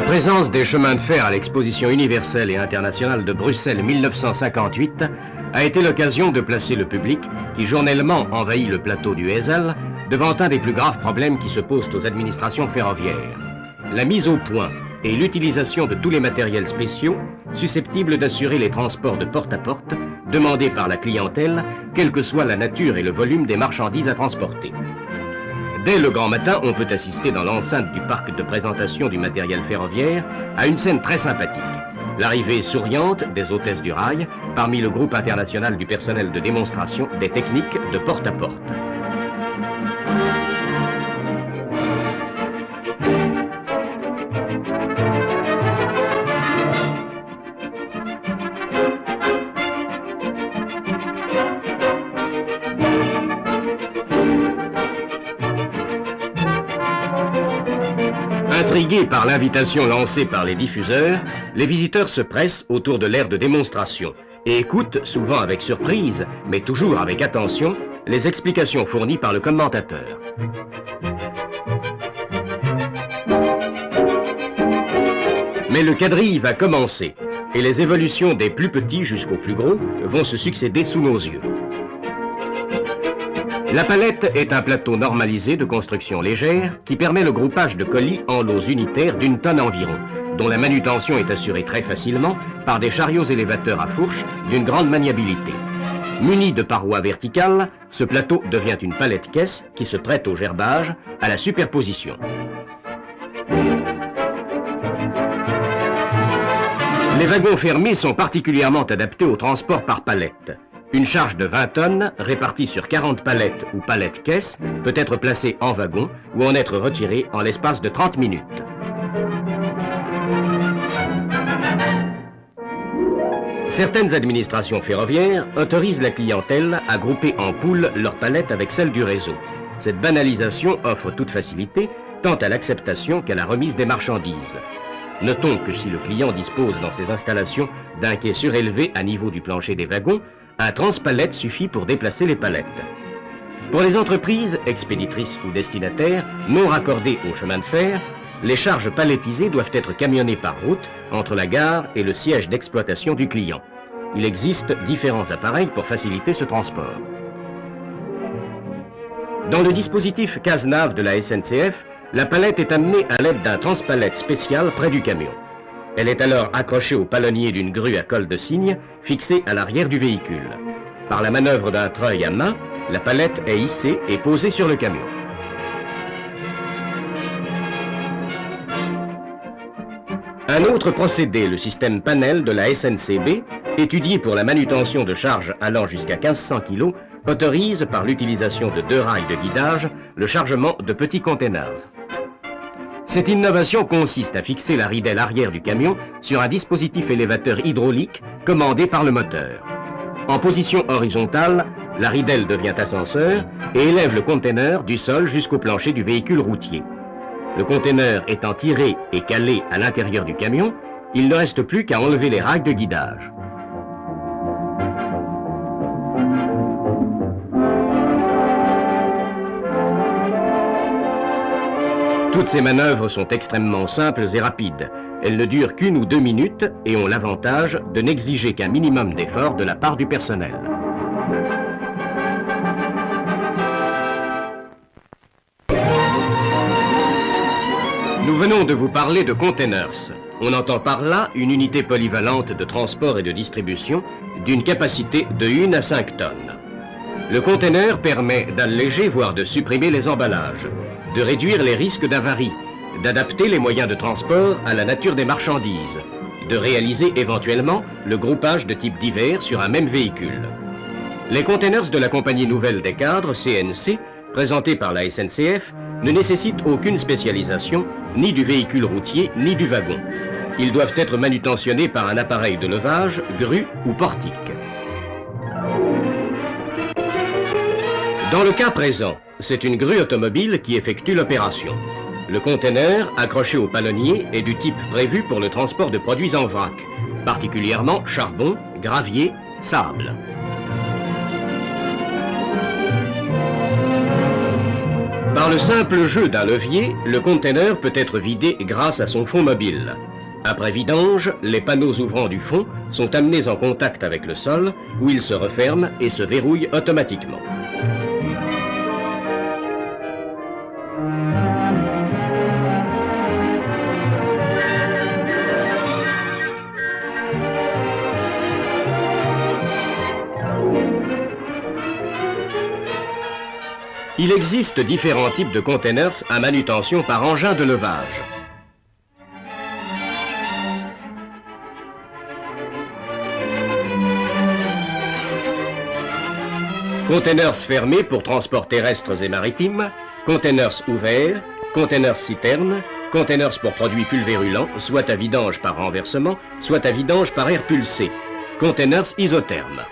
présence des chemins de fer à l'exposition universelle et internationale de Bruxelles 1958 a été l'occasion de placer le public, qui journellement envahit le plateau du Heysel, devant un des plus graves problèmes qui se posent aux administrations ferroviaires. La mise au point et l'utilisation de tous les matériels spéciaux susceptibles d'assurer les transports de porte à porte demandés par la clientèle, quelle que soit la nature et le volume des marchandises à transporter. Dès le grand matin, on peut assister dans l'enceinte du parc de présentation du matériel ferroviaire à une scène très sympathique. L'arrivée souriante des hôtesses du rail parmi le groupe international du personnel de démonstration des techniques de porte à porte. Intrigués par l'invitation lancée par les diffuseurs, les visiteurs se pressent autour de l'aire de démonstration et écoutent, souvent avec surprise, mais toujours avec attention, les explications fournies par le commentateur. Mais le quadrille va commencer et les évolutions des plus petits jusqu'aux plus gros vont se succéder sous nos yeux. La palette est un plateau normalisé de construction légère qui permet le groupage de colis en lots unitaires d'une tonne environ, dont la manutention est assurée très facilement par des chariots élévateurs à fourche d'une grande maniabilité. Muni de parois verticales, ce plateau devient une palette-caisse qui se prête au gerbage, à la superposition. Les wagons fermés sont particulièrement adaptés au transport par palette. Une charge de 20 tonnes, répartie sur 40 palettes ou palettes-caisses, peut être placée en wagon ou en être retirée en l'espace de 30 minutes. Certaines administrations ferroviaires autorisent la clientèle à grouper en poules leurs palettes avec celles du réseau. Cette banalisation offre toute facilité, tant à l'acceptation qu'à la remise des marchandises. Notons que si le client dispose dans ses installations d'un quai surélevé à niveau du plancher des wagons, un transpalette suffit pour déplacer les palettes. Pour les entreprises, expéditrices ou destinataires, non raccordées au chemin de fer, les charges palettisées doivent être camionnées par route entre la gare et le siège d'exploitation du client. Il existe différents appareils pour faciliter ce transport. Dans le dispositif CASNAV de la SNCF, la palette est amenée à l'aide d'un transpalette spécial près du camion. Elle est alors accrochée au palonnier d'une grue à colle de cygne fixée à l'arrière du véhicule. Par la manœuvre d'un treuil à main, la palette est hissée et posée sur le camion. Un autre procédé, le système panel de la SNCB, étudié pour la manutention de charges allant jusqu'à 1500 kg, autorise, par l'utilisation de 2 rails de guidage, le chargement de petits containers. Cette innovation consiste à fixer la ridelle arrière du camion sur un dispositif élévateur hydraulique commandé par le moteur. En position horizontale, la ridelle devient ascenseur et élève le conteneur du sol jusqu'au plancher du véhicule routier. Le conteneur étant tiré et calé à l'intérieur du camion, il ne reste plus qu'à enlever les rails de guidage. Toutes ces manœuvres sont extrêmement simples et rapides. Elles ne durent qu'1 ou 2 minutes et ont l'avantage de n'exiger qu'un minimum d'effort de la part du personnel. Nous venons de vous parler de containers. On entend par là une unité polyvalente de transport et de distribution d'une capacité de 1 à 5 tonnes. Le container permet d'alléger, voire de supprimer les emballages, de réduire les risques d'avarie, d'adapter les moyens de transport à la nature des marchandises, de réaliser éventuellement le groupage de type divers sur un même véhicule. Les containers de la compagnie nouvelle des cadres, CNC, présentés par la SNCF, ne nécessitent aucune spécialisation, ni du véhicule routier, ni du wagon. Ils doivent être manutentionnés par un appareil de levage, grue ou portique. Dans le cas présent, c'est une grue automobile qui effectue l'opération. Le conteneur, accroché au palonnier, est du type prévu pour le transport de produits en vrac, particulièrement charbon, gravier, sable. Par le simple jeu d'un levier, le conteneur peut être vidé grâce à son fond mobile. Après vidange, les panneaux ouvrants du fond sont amenés en contact avec le sol, où ils se referment et se verrouillent automatiquement. Il existe différents types de containers à manutention par engin de levage. Containers fermés pour transports terrestres et maritimes, containers ouverts, containers citernes, containers pour produits pulvérulents, soit à vidange par renversement, soit à vidange par air pulsé, containers isothermes.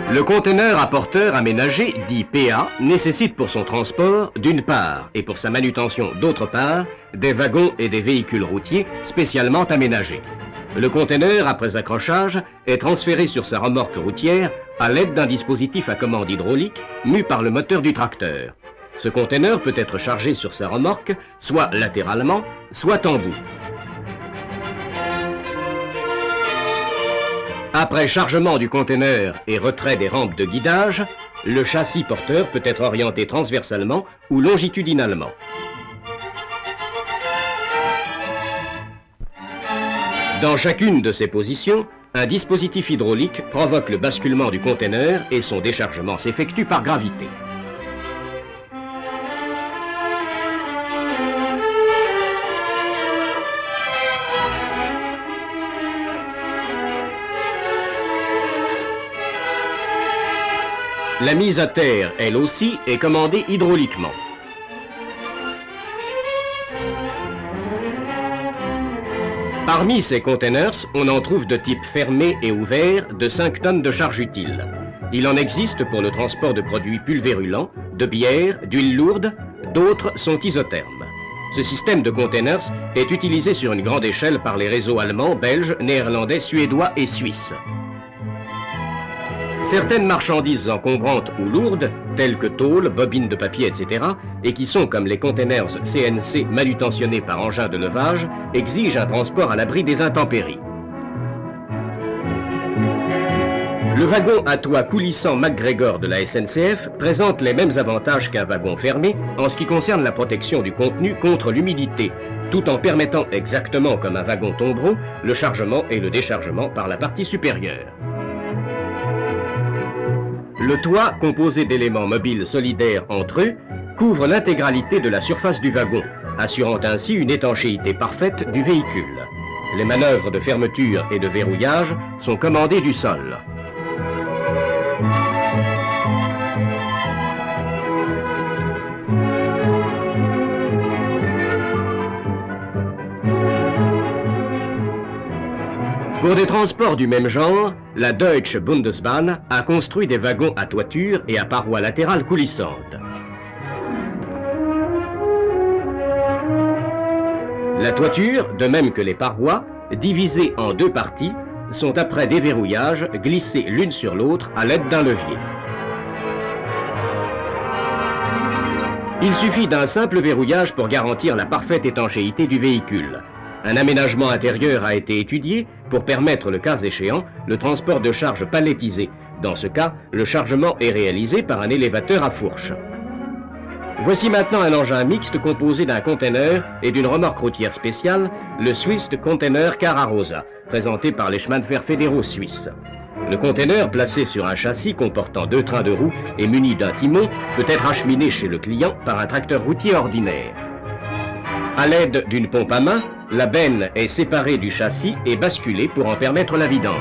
Le conteneur à porteur aménagé, dit PA, nécessite pour son transport, d'une part, et pour sa manutention, d'autre part, des wagons et des véhicules routiers spécialement aménagés. Le conteneur, après accrochage, est transféré sur sa remorque routière à l'aide d'un dispositif à commande hydraulique mu par le moteur du tracteur. Ce conteneur peut être chargé sur sa remorque, soit latéralement, soit en bout. Après chargement du conteneur et retrait des rampes de guidage, le châssis porteur peut être orienté transversalement ou longitudinalement. Dans chacune de ces positions, un dispositif hydraulique provoque le basculement du conteneur et son déchargement s'effectue par gravité. La mise à terre, elle aussi, est commandée hydrauliquement. Parmi ces containers, on en trouve de type fermé et ouvert de 5 tonnes de charge utile. Il en existe pour le transport de produits pulvérulents, de bière, d'huile lourde, d'autres sont isothermes. Ce système de containers est utilisé sur une grande échelle par les réseaux allemands, belges, néerlandais, suédois et suisses. Certaines marchandises encombrantes ou lourdes, telles que tôles, bobines de papier, etc., et qui sont comme les containers CNC manutentionnés par engin de levage, exigent un transport à l'abri des intempéries. Le wagon à toit coulissant MacGregor de la SNCF présente les mêmes avantages qu'un wagon fermé en ce qui concerne la protection du contenu contre l'humidité, tout en permettant exactement comme un wagon tombereau le chargement et le déchargement par la partie supérieure. Le toit, composé d'éléments mobiles solidaires entre eux, couvre l'intégralité de la surface du wagon, assurant ainsi une étanchéité parfaite du véhicule. Les manœuvres de fermeture et de verrouillage sont commandées du sol. Pour des transports du même genre, la Deutsche Bundesbahn a construit des wagons à toiture et à parois latérales coulissantes. La toiture, de même que les parois, divisées en 2 parties, sont après déverrouillage glissées l'une sur l'autre à l'aide d'un levier. Il suffit d'un simple verrouillage pour garantir la parfaite étanchéité du véhicule. Un aménagement intérieur a été étudié pour permettre, le cas échéant, le transport de charge palettisée. Dans ce cas, le chargement est réalisé par un élévateur à fourche. Voici maintenant un engin mixte composé d'un conteneur et d'une remorque routière spéciale, le Swiss Container Cararosa, présenté par les chemins de fer fédéraux suisses. Le conteneur, placé sur un châssis comportant 2 trains de roues et muni d'un timon, peut être acheminé chez le client par un tracteur routier ordinaire. À l'aide d'une pompe à main, la benne est séparée du châssis et basculée pour en permettre la vidange.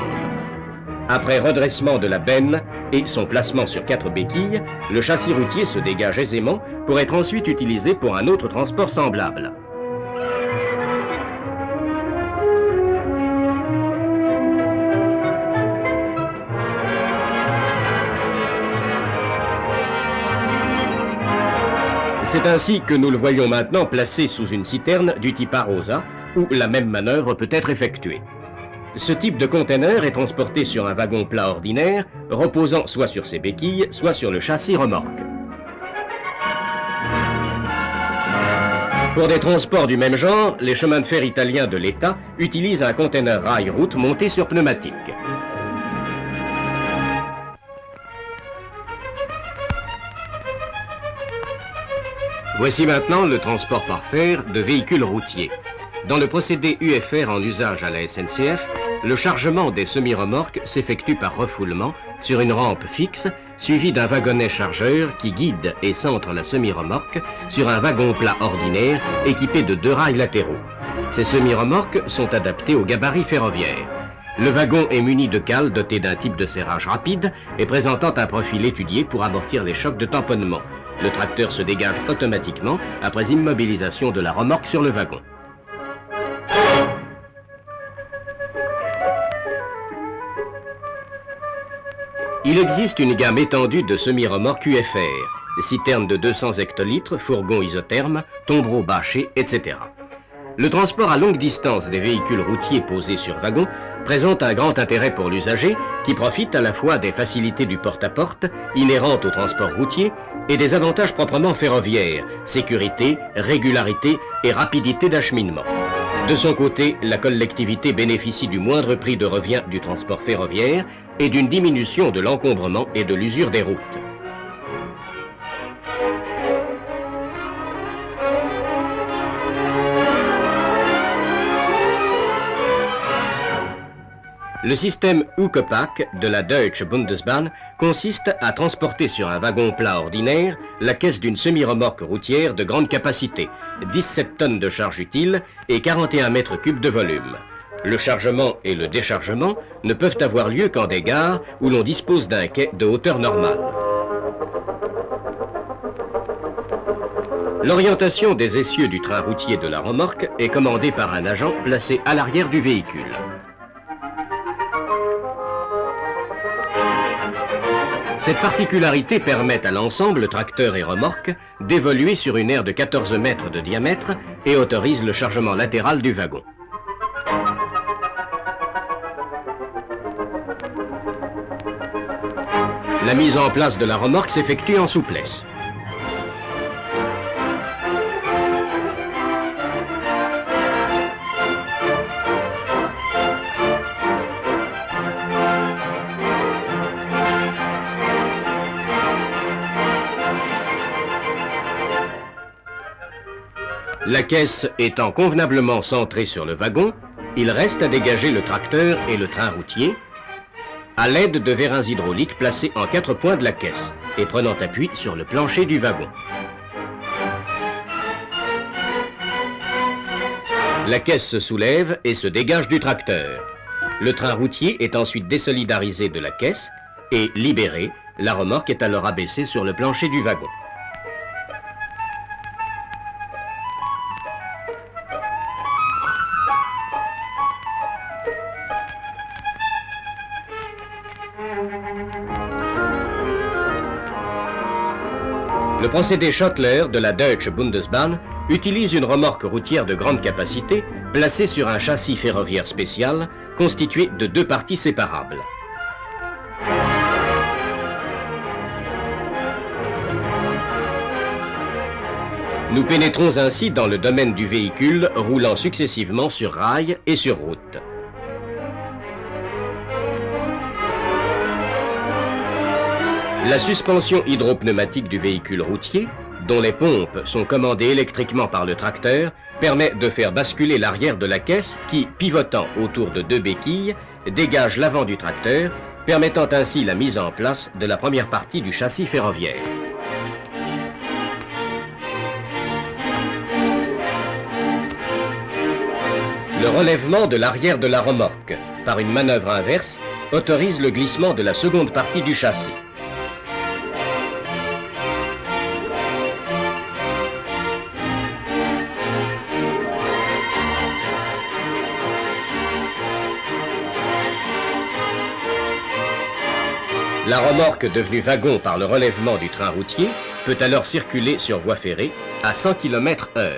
Après redressement de la benne et son placement sur 4 béquilles, le châssis routier se dégage aisément pour être ensuite utilisé pour un autre transport semblable. C'est ainsi que nous le voyons maintenant placé sous une citerne du type Arosa, où la même manœuvre peut être effectuée. Ce type de conteneur est transporté sur un wagon plat ordinaire, reposant soit sur ses béquilles, soit sur le châssis remorque. Pour des transports du même genre, les chemins de fer italiens de l'État utilisent un conteneur rail-route monté sur pneumatique. Voici maintenant le transport par fer de véhicules routiers. Dans le procédé UFR en usage à la SNCF, le chargement des semi-remorques s'effectue par refoulement sur une rampe fixe, suivie d'un wagonnet chargeur qui guide et centre la semi-remorque sur un wagon plat ordinaire équipé de 2 rails latéraux. Ces semi-remorques sont adaptées au gabarit ferroviaire. Le wagon est muni de cales dotées d'un type de serrage rapide et présentant un profil étudié pour amortir les chocs de tamponnement. Le tracteur se dégage automatiquement après immobilisation de la remorque sur le wagon. Il existe une gamme étendue de semi-remorques UFR, citernes de 200 hectolitres, fourgons isothermes, tombereaux bâchés, etc. Le transport à longue distance des véhicules routiers posés sur wagon présente un grand intérêt pour l'usager qui profite à la fois des facilités du porte-à-porte inhérentes au transport routier et des avantages proprement ferroviaires, sécurité, régularité et rapidité d'acheminement. De son côté, la collectivité bénéficie du moindre prix de revient du transport ferroviaire et d'une diminution de l'encombrement et de l'usure des routes. Le système Huckepack de la Deutsche Bundesbahn consiste à transporter sur un wagon plat ordinaire la caisse d'une semi-remorque routière de grande capacité, 17 tonnes de charge utile et 41 mètres cubes de volume. Le chargement et le déchargement ne peuvent avoir lieu qu'en des gares où l'on dispose d'un quai de hauteur normale. L'orientation des essieux du train routier de la remorque est commandée par un agent placé à l'arrière du véhicule. Cette particularité permet à l'ensemble, tracteur et remorque, d'évoluer sur une aire de 14 mètres de diamètre et autorise le chargement latéral du wagon. La mise en place de la remorque s'effectue en souplesse. La caisse étant convenablement centrée sur le wagon, il reste à dégager le tracteur et le train routier à l'aide de vérins hydrauliques placés en 4 points de la caisse et prenant appui sur le plancher du wagon. La caisse se soulève et se dégage du tracteur. Le train routier est ensuite désolidarisé de la caisse et libéré. La remorque est alors abaissée sur le plancher du wagon. Le procédé Schottler de la Deutsche Bundesbahn utilise une remorque routière de grande capacité placée sur un châssis ferroviaire spécial constitué de 2 parties séparables. Nous pénétrons ainsi dans le domaine du véhicule roulant successivement sur rail et sur route. La suspension hydropneumatique du véhicule routier, dont les pompes sont commandées électriquement par le tracteur, permet de faire basculer l'arrière de la caisse qui, pivotant autour de 2 béquilles, dégage l'avant du tracteur, permettant ainsi la mise en place de la première partie du châssis ferroviaire. Le relèvement de l'arrière de la remorque, par une manœuvre inverse, autorise le glissement de la seconde partie du châssis. La remorque devenue wagon par le relèvement du train routier peut alors circuler sur voie ferrée à 100 km/h.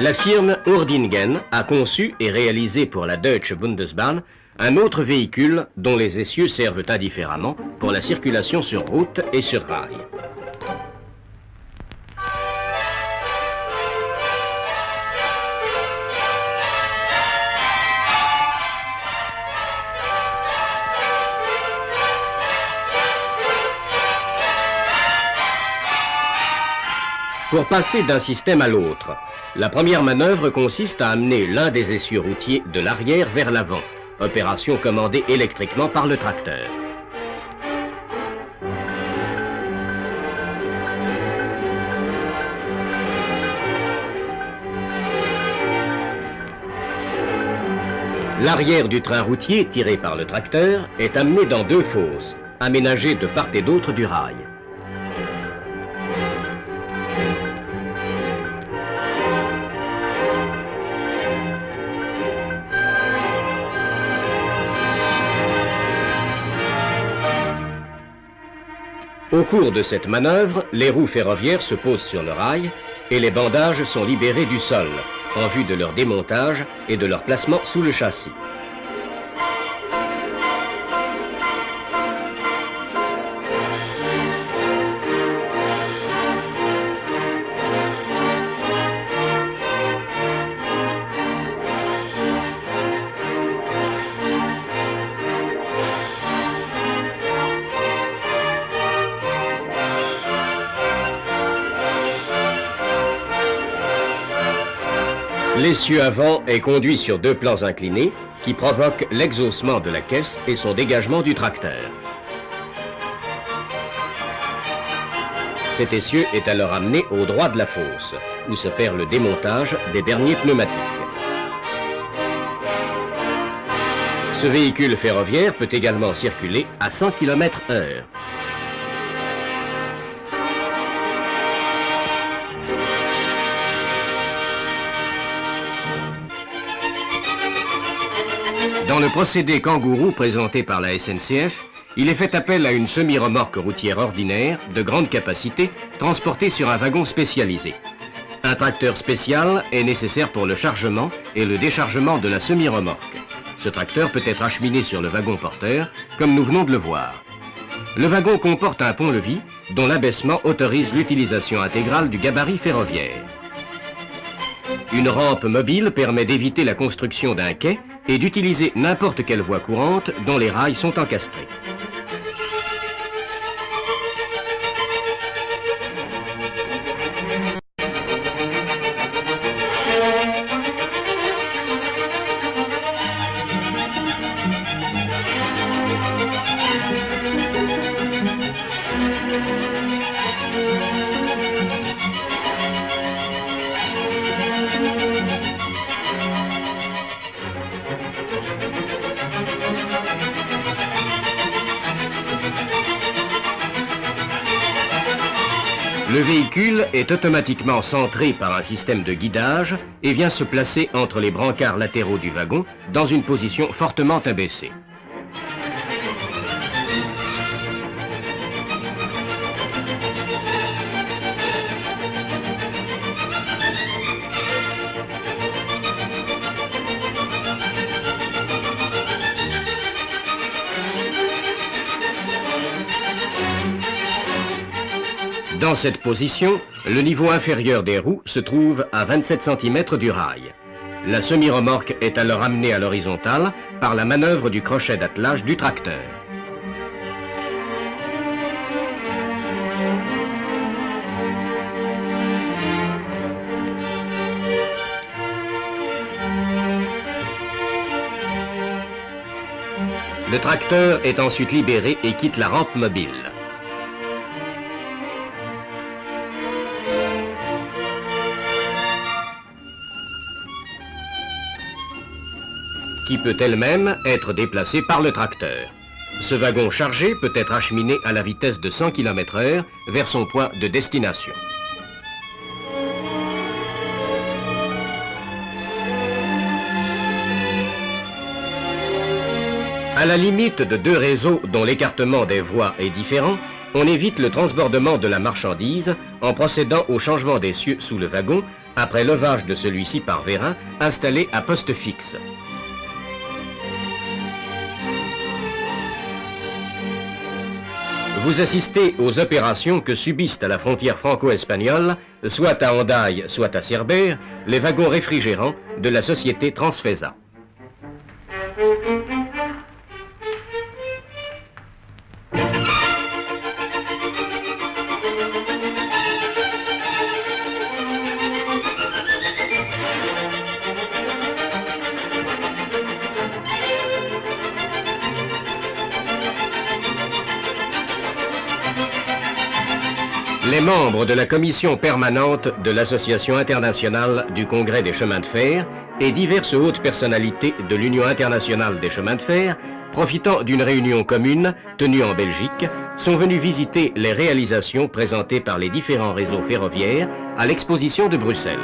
La firme Urdingen a conçu et réalisé pour la Deutsche Bundesbahn un autre véhicule dont les essieux servent indifféremment pour la circulation sur route et sur rail. Pour passer d'un système à l'autre, la première manœuvre consiste à amener l'un des essieux routiers de l'arrière vers l'avant, opération commandée électriquement par le tracteur. L'arrière du train routier, tiré par le tracteur, est amené dans deux fosses, aménagées de part et d'autre du rail. Au cours de cette manœuvre, les roues ferroviaires se posent sur le rail et les bandages sont libérés du sol en vue de leur démontage et de leur placement sous le châssis. L'essieu avant est conduit sur deux plans inclinés qui provoquent l'exhaussement de la caisse et son dégagement du tracteur. Cet essieu est alors amené au droit de la fosse, où se perd le démontage des derniers pneumatiques. Ce véhicule ferroviaire peut également circuler à 100 km/h. Dans le procédé kangourou présenté par la SNCF, il est fait appel à une semi-remorque routière ordinaire de grande capacité transportée sur un wagon spécialisé. Un tracteur spécial est nécessaire pour le chargement et le déchargement de la semi-remorque. Ce tracteur peut être acheminé sur le wagon porteur, comme nous venons de le voir. Le wagon comporte un pont-levis dont l'abaissement autorise l'utilisation intégrale du gabarit ferroviaire. Une rampe mobile permet d'éviter la construction d'un quai et d'utiliser n'importe quelle voie courante dont les rails sont encastrés. Le véhicule est automatiquement centré par un système de guidage et vient se placer entre les brancards latéraux du wagon dans une position fortement abaissée. Dans cette position, le niveau inférieur des roues se trouve à 27 cm du rail. La semi-remorque est alors amenée à l'horizontale par la manœuvre du crochet d'attelage du tracteur. Le tracteur est ensuite libéré et quitte la rampe mobile. Qui peut elle-même être déplacée par le tracteur. Ce wagon chargé peut être acheminé à la vitesse de 100 km/h vers son point de destination. À la limite de deux réseaux dont l'écartement des voies est différent, on évite le transbordement de la marchandise en procédant au changement d'essieu sous le wagon après levage de celui-ci par vérin, installé à poste fixe. Vous assistez aux opérations que subissent à la frontière franco-espagnole, soit à Hendaye, soit à Cerbère, les wagons réfrigérants de la société Transfesa. Les membres de la commission permanente de l'Association internationale du Congrès des chemins de fer et diverses hautes personnalités de l'Union internationale des chemins de fer, profitant d'une réunion commune tenue en Belgique, sont venus visiter les réalisations présentées par les différents réseaux ferroviaires à l'exposition de Bruxelles.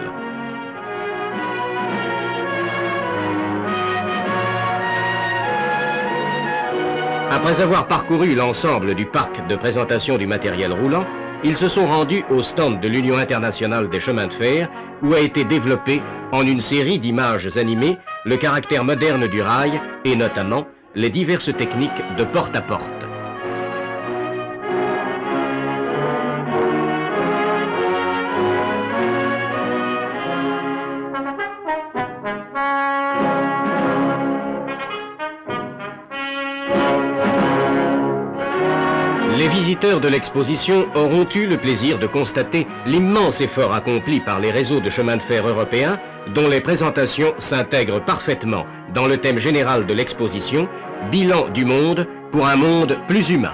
Après avoir parcouru l'ensemble du parc de présentation du matériel roulant, ils se sont rendus au stand de l'Union internationale des chemins de fer, où a été développé en une série d'images animées le caractère moderne du rail et notamment les diverses techniques de porte-à-porte. Les visiteurs de l'exposition auront eu le plaisir de constater l'immense effort accompli par les réseaux de chemins de fer européens, dont les présentations s'intègrent parfaitement dans le thème général de l'exposition, Bilan du monde pour un monde plus humain.